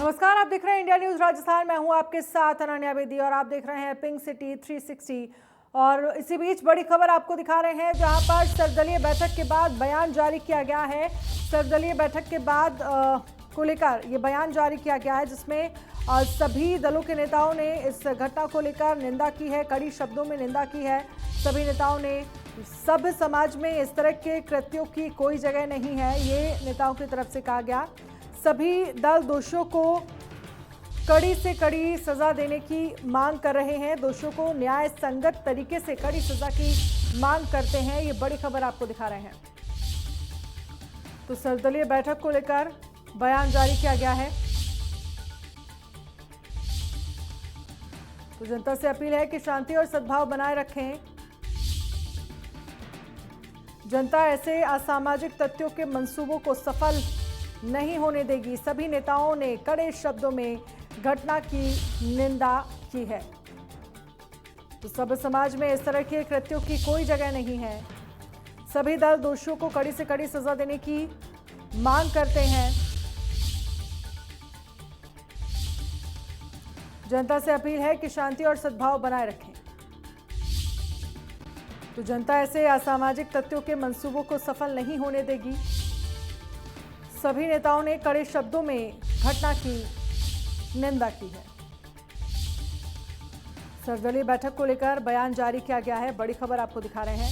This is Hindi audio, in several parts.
नमस्कार, आप देख रहे हैं इंडिया न्यूज राजस्थान। मैं हूं आपके साथ अनन्या बेदी और आप देख रहे हैं पिंक सिटी 360। और इसी बीच बड़ी खबर आपको दिखा रहे हैं, जहां पर सर्वदलीय बैठक के बाद बयान जारी किया गया है। सर्वदलीय बैठक के बाद को लेकर ये बयान जारी किया गया है, जिसमें सभी दलों के नेताओं ने इस घटना को लेकर निंदा की है, कड़ी शब्दों में निंदा की है। सभी नेताओं ने सभ्य समाज में इस तरह के कृत्यों की कोई जगह नहीं है, ये नेताओं की तरफ से कहा गया। सभी दल दोषियों को कड़ी से कड़ी सजा देने की मांग कर रहे हैं, दोषियों को न्याय संगत तरीके से कड़ी सजा की मांग करते हैं। ये बड़ी खबर आपको दिखा रहे हैं। तो सर्वदलीय बैठक को लेकर बयान जारी किया गया है। तो जनता से अपील है कि शांति और सद्भाव बनाए रखें। जनता ऐसे असामाजिक तत्वों के मंसूबों को सफल नहीं होने देगी। सभी नेताओं ने कड़े शब्दों में घटना की निंदा की है। तो सभ्य समाज में इस तरह के कृत्यों की कोई जगह नहीं है। सभी दल दोषियों को कड़ी से कड़ी सजा देने की मांग करते हैं। जनता से अपील है कि शांति और सद्भाव बनाए रखें। तो जनता ऐसे असामाजिक तत्वों के मंसूबों को सफल नहीं होने देगी। सभी नेताओं ने कड़े शब्दों में घटना की निंदा की है। सर्वदलीय बैठक को लेकर बयान जारी किया गया है। बड़ी खबर आपको दिखा रहे हैं।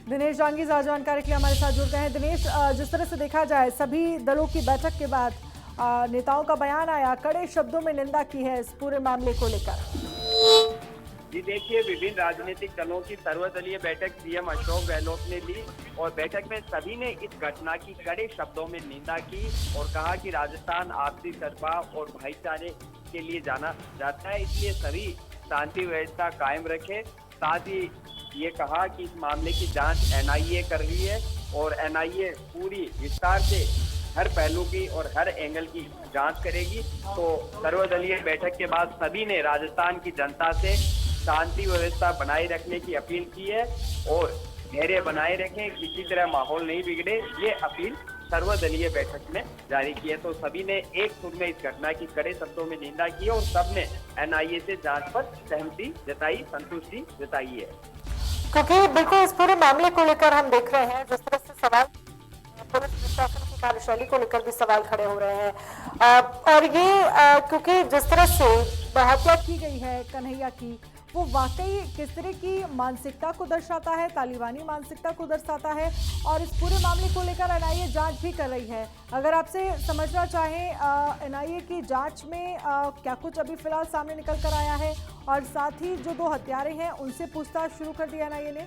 दिनेश जांगीर आज जानकारी के लिए हमारे साथ जुड़ गए हैं। दिनेश, जिस तरह से देखा जाए, सभी दलों की बैठक के बाद नेताओं का बयान आया, कड़े शब्दों में निंदा की है इस पूरे मामले को लेकर। जी देखिए, विभिन्न राजनीतिक दलों की सर्वदलीय बैठक सीएम अशोक गहलोत ने ली और बैठक में सभी ने इस घटना की कड़े शब्दों में निंदा की और कहा कि राजस्थान आपसी सद्भाव और भाईचारे के लिए जाना जाता है, इसलिए सभी शांति व्यवस्था कायम रखे। साथ ही ये कहा कि इस मामले की जांच एनआईए कर रही है और एनआईए पूरी विस्तार से हर पहलू की और हर एंगल की जांच करेगी। तो सर्वदलीय बैठक के बाद सभी ने राजस्थान की जनता से शांति व्यवस्था बनाए रखने की अपील की है और धैर्य बनाए रखें, किसी तरह माहौल नहीं बिगड़े, ये अपील सर्वदलीय बैठक में जारी की है। तो सभी ने एक सुर में इस घटना की कड़े शब्दों में निंदा की है और सबने एनआईए से जांच पर सहमति जताई, संतुष्टि जताई है। क्योंकि बिल्कुल इस पूरे मामले को लेकर हम देख रहे हैं, जिस तरह से सवाल पुलिस प्रशासन की कार्यशैली को लेकर भी सवाल खड़े हो रहे हैं। और ये क्योंकि जिस तरह से हत्या की गई है कन्हैया की, वो वाकई किस तरह की मानसिकता को दर्शाता है, तालिबानी मानसिकता को दर्शाता है। और इस पूरे मामले को लेकर एनआईए जांच भी कर रही है। अगर आपसे समझना चाहें, एनआईए की जांच में क्या कुछ अभी फिलहाल सामने निकल कर आया है, और साथ ही जो दो हत्यारे हैं उनसे पूछताछ शुरू कर दी एनआईए ने।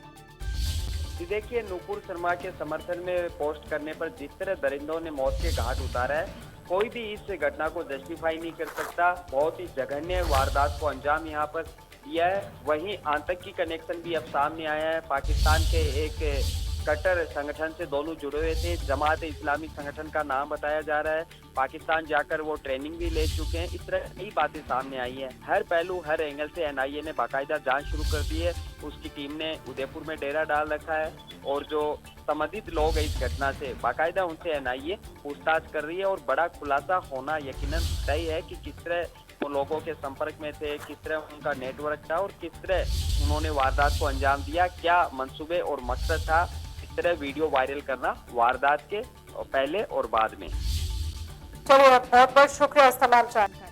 देखिए, नुपुर शर्मा के समर्थन में पोस्ट करने पर जिस तरह दरिंदों ने मौत के घाट उतारा है, कोई भी इस घटना को जस्टिफाई नहीं कर सकता। बहुत ही जघन्य वारदात को अंजाम यहाँ पर दिया है। वहीं आतंकी कनेक्शन भी अब सामने आया है। पाकिस्तान के एक कट्टर संगठन से दोनों जुड़े हुए थे, जमात इस्लामी संगठन का नाम बताया जा रहा है। पाकिस्तान जाकर वो ट्रेनिंग भी ले चुके हैं। इस तरह कई बातें सामने आई हैं। हर पहलू, हर एंगल से एनआईए ने बाकायदा जांच शुरू कर दी है। उसकी टीम ने उदयपुर में डेरा डाल रखा है और जो संबंधित लोग हैं इस घटना से, बाकायदा उनसे एनआईए पूछताछ कर रही है और बड़ा खुलासा होना यकीनन तय है कि किस तरह वो लोगों के संपर्क में थे, किस तरह उनका नेटवर्क था और किस तरह उन्होंने वारदात को अंजाम दिया, क्या मंसूबे और मकसद था इस तरह वीडियो वायरल करना वारदात के पहले और बाद में। चलिए, बहुत बहुत शुक्रिया इस तमाम जानकारी।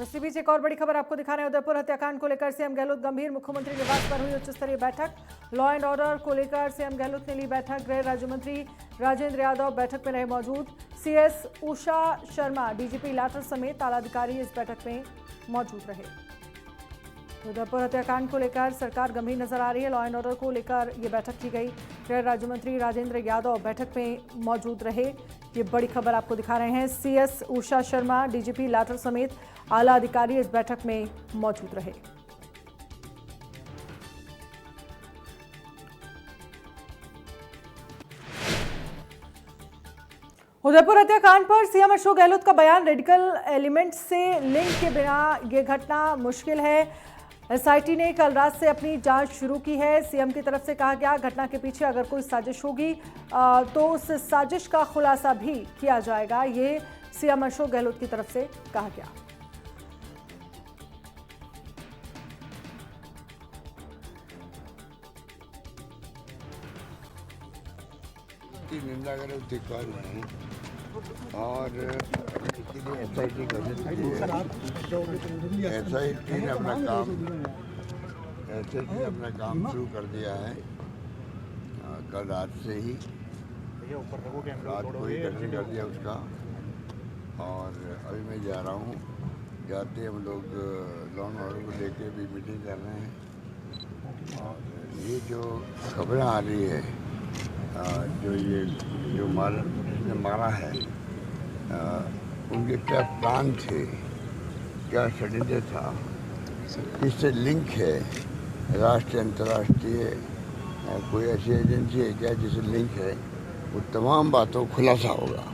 इसी बीच एक और बड़ी खबर आपको दिखा रहे हैं। उदयपुर हत्याकांड को लेकर सीएम गहलोत गंभीर। मुख्यमंत्री निवास पर हुई उच्च स्तरीय बैठक। लॉ एंड ऑर्डर को लेकर सीएम गहलोत ने ली बैठक। गृह राज्य मंत्री राजेंद्र यादव बैठक में रहे मौजूद। सीएस उषा शर्मा, डीजीपी लाठर समेत आला अधिकारी इस बैठक में मौजूद रहे। उदयपुर हत्याकांड को लेकर सरकार गंभीर नजर आ रही है। लॉ एंड ऑर्डर को लेकर ये बैठक की गई। गृह राज्य मंत्री राजेंद्र यादव बैठक में मौजूद रहे। ये बड़ी खबर आपको दिखा रहे हैं। सीएस उषा शर्मा, डीजीपी लाठर समेत आला अधिकारी इस बैठक में मौजूद रहे। उदयपुर हत्याकांड पर सीएम अशोक गहलोत का बयान, रेडिकल एलिमेंट से लिंक के बिना ये घटना मुश्किल है। एसआईटी ने कल रात से अपनी जांच शुरू की है। सीएम की तरफ से कहा गया घटना के पीछे अगर कोई साजिश होगी तो उस साजिश का खुलासा भी किया जाएगा। ये सीएम अशोक गहलोत की तरफ से कहा गया। की निंदा करे उसकी कार्रवाई नहीं और इसीलिए एसआईटी गठित की है। एसआईटी ने अपना काम शुरू कर दिया है कल रात से ही। रात को ही गठन कर दिया उसका और अभी मैं जा रहा हूँ। जाते हम लोग लॉ एंड ऑर्डर को लेके भी मीटिंग कर रहे हैं। और ये जो खबरें आ रही है जो मारा है उनके क्या प्लान थे, क्या षड्यंत्र था, किससे लिंक है, राष्ट्रीय अंतर्राष्ट्रीय कोई ऐसी एजेंसी है क्या जिससे लिंक है, वो तमाम बातों का खुलासा होगा।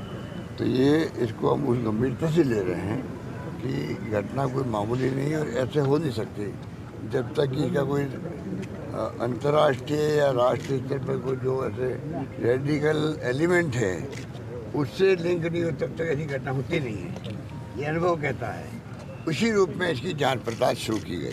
तो ये इसको हम उस गंभीरता से ले रहे हैं कि घटना कोई मामूली नहीं है और ऐसे हो नहीं सकती जब तक कि इसका कोई अंतर्राष्ट्रीय या राष्ट्रीय स्तर पर कोई जो ऐसे रेडिकल एलिमेंट है उससे लिंक नहीं हो तब तक ऐसी घटना होती नहीं है। ये अनुभव कहता है। उसी रूप में इसकी जांच पड़ताल शुरू की गई।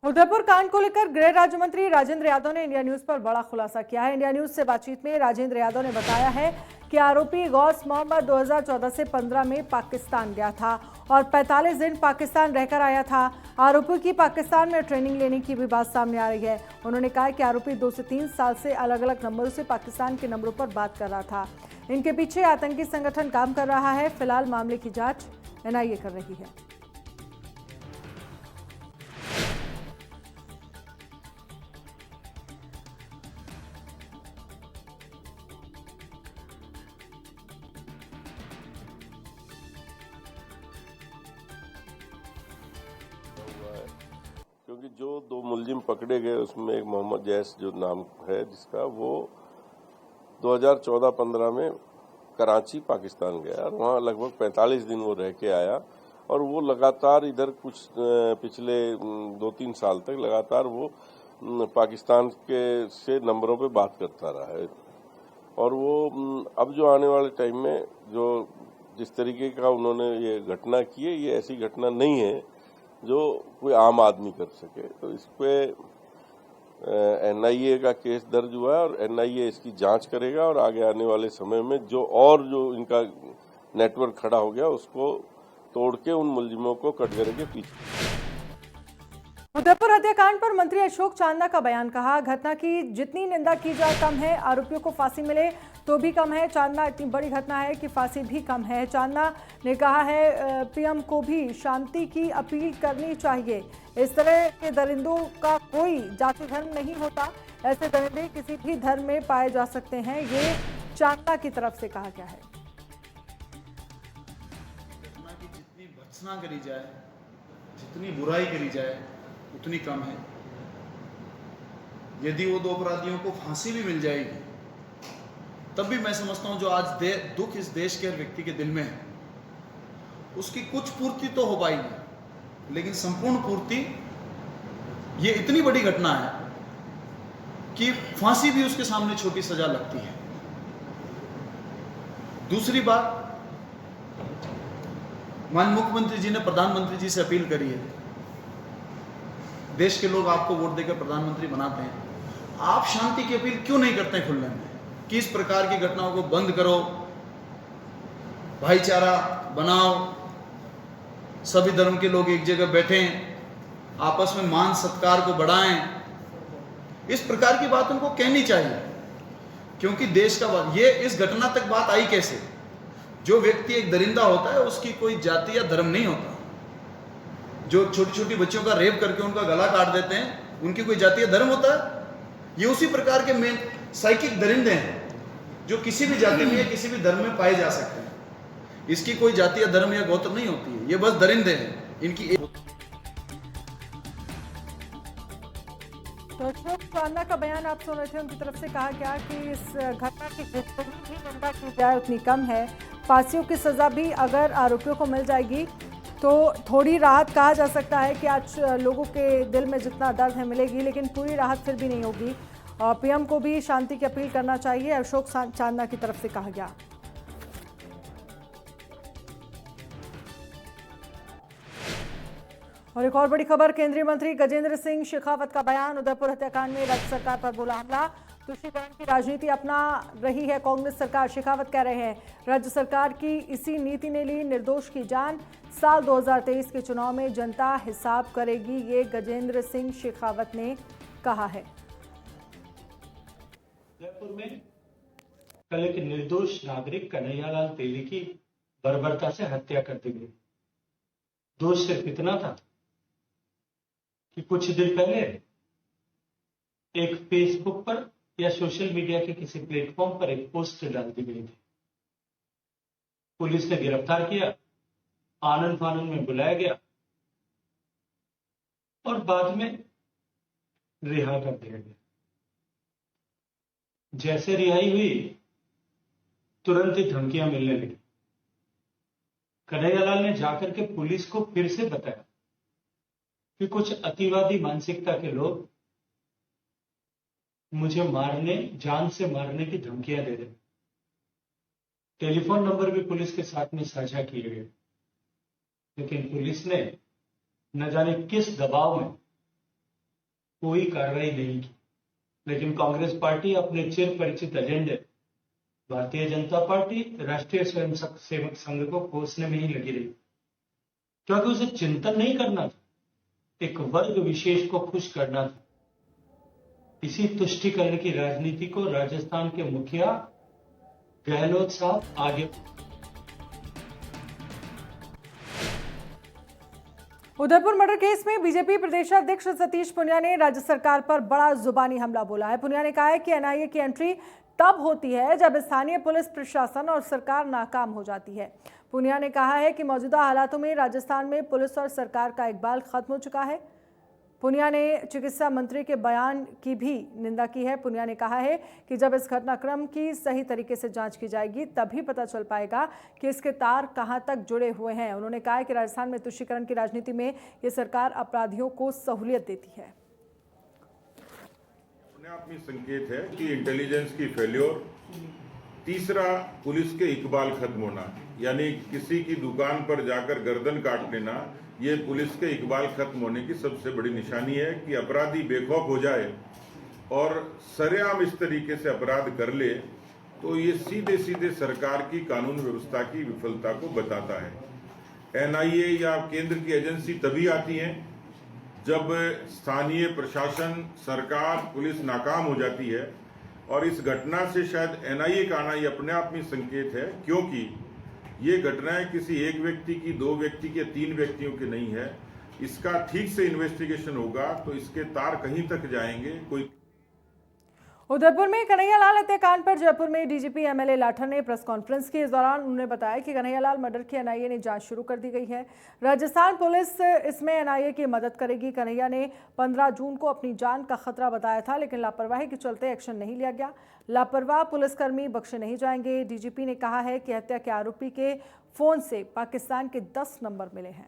उदयपुर कांड को लेकर गृह राज्य मंत्री राजेंद्र यादव ने इंडिया न्यूज पर बड़ा खुलासा किया है। इंडिया न्यूज से बातचीत में राजेंद्र यादव ने बताया है कि आरोपी गौस मोहम्मद 2014 से 15 में पाकिस्तान गया था और 45 दिन पाकिस्तान रहकर आया था। आरोपी की पाकिस्तान में ट्रेनिंग लेने की भी बात सामने आ रही है। उन्होंने कहा कि आरोपी 2 से 3 साल से अलग अलग नंबरों से पाकिस्तान के नंबरों पर बात कर रहा था। इनके पीछे आतंकी संगठन काम कर रहा है। फिलहाल मामले की जांच एनआईए कर रही है। क्योंकि जो 2 मुलजिम पकड़े गए उसमें एक मोहम्मद जैस जो नाम है जिसका, वो 2014-15 में कराची पाकिस्तान गया और वहाँ लगभग 45 दिन वो रह के आया और वो लगातार इधर कुछ पिछले 2-3 साल तक लगातार वो पाकिस्तान के से नंबरों पे बात करता रहा है। और वो अब जो आने वाले टाइम में जो जिस तरीके का उन्होंने ये घटना की है, ये ऐसी घटना नहीं है जो कोई आम आदमी कर सके। तो इस पे एनआईए का केस दर्ज हुआ है और एनआईए इसकी जांच करेगा और आगे आने वाले समय में जो इनका नेटवर्क खड़ा हो गया उसको तोड़ के उन मुलजिमों को कटघरे के पीछे। उदयपुर हत्याकांड पर मंत्री अशोक चांदना का बयान। कहा घटना की जितनी निंदा की जाए कम है, आरोपियों को फांसी मिले तो भी कम है। चांदना इतनी बड़ी घटना है कि फांसी भी कम है। चांदना ने कहा है पीएम को भी शांति की अपील करनी चाहिए। इस तरह के दरिंदों का कोई जाति धर्म नहीं होता। ऐसे दरिंदे किसी भी धर्म में पाए जा सकते हैं। ये चांदना की तरफ से कहा गया है। घटना की जितनी भर्त्सना करी जाए, जितनी बुराई करी जाए उतनी कम है। यदि वो 2 अपराधियों को फांसी भी मिल जाएगी तब भी मैं समझता हूं जो आज दुख इस देश के हर व्यक्ति के दिल में है उसकी कुछ पूर्ति तो हो पाएगी, लेकिन संपूर्ण पूर्ति ये इतनी बड़ी घटना है कि फांसी भी उसके सामने छोटी सजा लगती है। दूसरी बात, माननीय मुख्यमंत्री जी ने प्रधानमंत्री जी से अपील करी है। देश के लोग आपको वोट देकर प्रधानमंत्री बनाते हैं, आप शांति की अपील क्यों नहीं करते खुले में कि इस प्रकार की घटनाओं को बंद करो, भाईचारा बनाओ, सभी धर्म के लोग एक जगह बैठें, आपस में मान सत्कार को बढ़ाएं। इस प्रकार की बात उनको कहनी चाहिए, क्योंकि देश का बात ये इस घटना तक बात आई कैसे? जो व्यक्ति एक दरिंदा होता है उसकी कोई जाति या धर्म नहीं होता। जो छोटी छोटी बच्चियों का रेप करके उनका गला काट देते हैं, उनकी कोई जाति या धर्म होता है? ये उसी प्रकार के मेन साइकिक दरिंदे हैं जो किसी भी जाति में या किसी भी धर्म में पाए जा सकते हैं। इसकी कोई जाति या धर्म या गोत्र नहीं होती है, ये बस दरिंदे हैं। इनकी तो अशोक चांदना का बयान आप सुन रहे थे। उनकी तरफ से कहा गया कि इस घटना की जितनी भी निंदा की जाए उतनी कम है। फांसियों की सजा भी अगर आरोपियों को मिल जाएगी तो थोड़ी राहत कहा जा सकता है कि आज लोगों के दिल में जितना दर्द है मिलेगी, लेकिन पूरी राहत फिर भी नहीं होगी। और पीएम को भी शांति की अपील करना चाहिए, अशोक चांदना की तरफ से कहा गया। और एक और बड़ी खबर, केंद्रीय मंत्री गजेंद्र सिंह शेखावत का बयान, उदयपुर हत्याकांड में राज्य सरकार पर बोला हमला। तुष्टीकरण की राजनीति अपना रही है कांग्रेस सरकार, शेखावत कह रहे हैं राज्य सरकार की इसी नीति ने ली निर्दोष की जान। साल 2023 के चुनाव में जनता हिसाब करेगी, ये गजेंद्र सिंह शेखावत ने कहा है। उदयपुर में कल एक निर्दोष नागरिक कन्हैयालाल तेली की बर्बरता से हत्या कर दी गई। दोष सिर्फ इतना था कि कुछ दिन पहले एक फेसबुक पर या सोशल मीडिया के किसी प्लेटफॉर्म पर एक पोस्ट डाल दी गई थी। पुलिस ने गिरफ्तार किया, आनंद फानंद में बुलाया गया और बाद में रिहा कर दिया गया। जैसे रिहाई हुई तुरंत ही धमकियां मिलने लगी। कन्हैयालाल ने जाकर के पुलिस को फिर से बताया कि कुछ अतिवादी मानसिकता के लोग मुझे मारने, जान से मारने की धमकियां दे रहे। टेलीफोन नंबर भी पुलिस के साथ में साझा किए गए, लेकिन पुलिस ने न जाने किस दबाव में कोई कार्रवाई नहीं की। लेकिन कांग्रेस पार्टी अपने चिर परिचित एजेंडे भारतीय जनता पार्टी राष्ट्रीय स्वयंसेवक संघ को कोसने में ही लगी रही, क्योंकि उसे चिंतन नहीं करना था, एक वर्ग विशेष को खुश करना था। इसी तुष्टीकरण की राजनीति को राजस्थान के मुखिया गहलोत साहब आगे। उदयपुर मर्डर केस में बीजेपी प्रदेशाध्यक्ष सतीश पूनिया ने राज्य सरकार पर बड़ा जुबानी हमला बोला है। पूनिया ने कहा है कि एनआईए की एंट्री तब होती है जब स्थानीय पुलिस प्रशासन और सरकार नाकाम हो जाती है। पूनिया ने कहा है कि मौजूदा हालातों में राजस्थान में पुलिस और सरकार का इकबाल खत्म हो चुका है। पूनिया ने चिकित्सा मंत्री के बयान की भी निंदा की है। पूनिया ने कहा है कि जब इस घटनाक्रम की सही तरीके से जांच की जाएगी तभी पता चल पाएगा कि इसके तार कहां तक जुड़े हुए हैं। उन्होंने कहा है कि राजस्थान में तुष्टीकरण की राजनीति में ये सरकार अपराधियों को सहूलियत देती है। अपने आप में संकेत है कि इंटेलिजेंस की फेल्योर, तीसरा पुलिस के इकबाल खत्म होना, यानी किसी की दुकान पर जाकर गर्दन काट लेना, ये पुलिस के इकबाल खत्म होने की सबसे बड़ी निशानी है कि अपराधी बेखौफ हो जाए और सरेआम इस तरीके से अपराध कर ले, तो ये सीधे सीधे सरकार की कानून व्यवस्था की विफलता को बताता है। एनआईए या केंद्र की एजेंसी तभी आती है जब स्थानीय प्रशासन, सरकार, पुलिस नाकाम हो जाती है। और इस घटना से शायद एनआईए का आना ये अपने आप में संकेत है, क्योंकि ये घटनाएं किसी एक व्यक्ति की, दो व्यक्ति के, तीन व्यक्तियों की नहीं है। इसका ठीक से इन्वेस्टिगेशन होगा तो इसके तार कहीं तक जाएंगे। कोई उदयपुर में कन्हैयालाल हत्याकांड पर जयपुर में डीजीपी एमएलए लाठर ने प्रेस कॉन्फ्रेंस की। इस दौरान उन्होंने बताया कि कन्हैयालाल मर्डर की एनआईए ने जांच शुरू कर दी गई है। राजस्थान पुलिस इसमें एनआईए की मदद करेगी। कन्हैया ने 15 जून को अपनी जान का खतरा बताया था, लेकिन लापरवाही के चलते एक्शन नहीं लिया गया। लापरवाह पुलिसकर्मी बख्शे नहीं जाएंगे। डीजीपी ने कहा है कि हत्या के आरोपी के फोन से पाकिस्तान के 10 नंबर मिले हैं।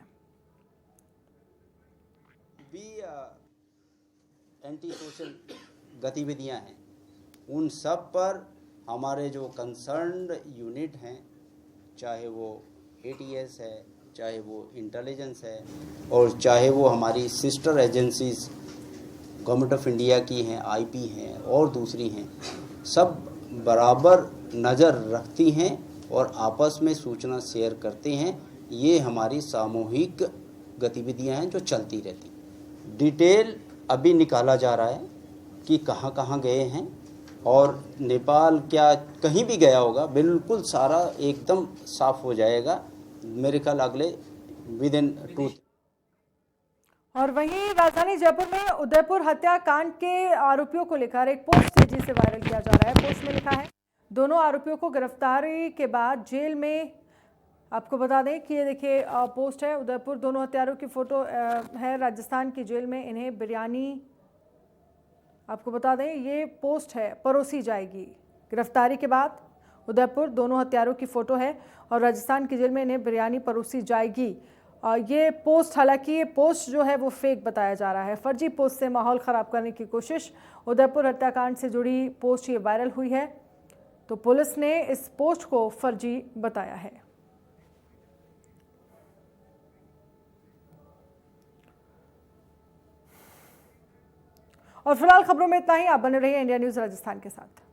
एंटी सोशल गतिविधियां हैं, उन सब पर हमारे जो कंसर्न्ड यूनिट हैं, चाहे वो एटीएस है, चाहे वो इंटेलिजेंस है, और चाहे वो हमारी sister agencies government of India की हैं, आईपी हैं और दूसरी हैं, सब बराबर नज़र रखती हैं और आपस में सूचना शेयर करते हैं। ये हमारी सामूहिक गतिविधियां हैं जो चलती रहती। डिटेल अभी निकाला जा रहा है कि कहाँ कहाँ गए हैं, और नेपाल क्या कहीं भी गया होगा, बिल्कुल सारा एकदम साफ हो जाएगा मेरे ख्याल अगले विदिन 2। और वहीं राजधानी जयपुर में उदयपुर हत्याकांड के आरोपियों को लेकर एक पोस्ट तेजी से वायरल किया जा रहा है। पोस्ट में लिखा है, दोनों आरोपियों को गिरफ्तारी के बाद जेल में। आपको बता दें कि ये देखिए पोस्ट है, उदयपुर दोनों हत्यारों की फोटो है। राजस्थान की जेल में इन्हें बिरयानी, आपको बता दें ये पोस्ट है, परोसी जाएगी। गिरफ्तारी के बाद उदयपुर दोनों हत्यारों की फोटो है और राजस्थान की जेल में इन्हें बिरयानी परोसी जाएगी। ये पोस्ट, हालांकि ये पोस्ट जो है वो फेक बताया जा रहा है। फर्जी पोस्ट से माहौल ख़राब करने की कोशिश। उदयपुर हत्याकांड से जुड़ी पोस्ट ये वायरल हुई है, तो पुलिस ने इस पोस्ट को फर्जी बताया है। और फिलहाल खबरों में इतना ही। आप बने रहिए इंडिया न्यूज़ राजस्थान के साथ।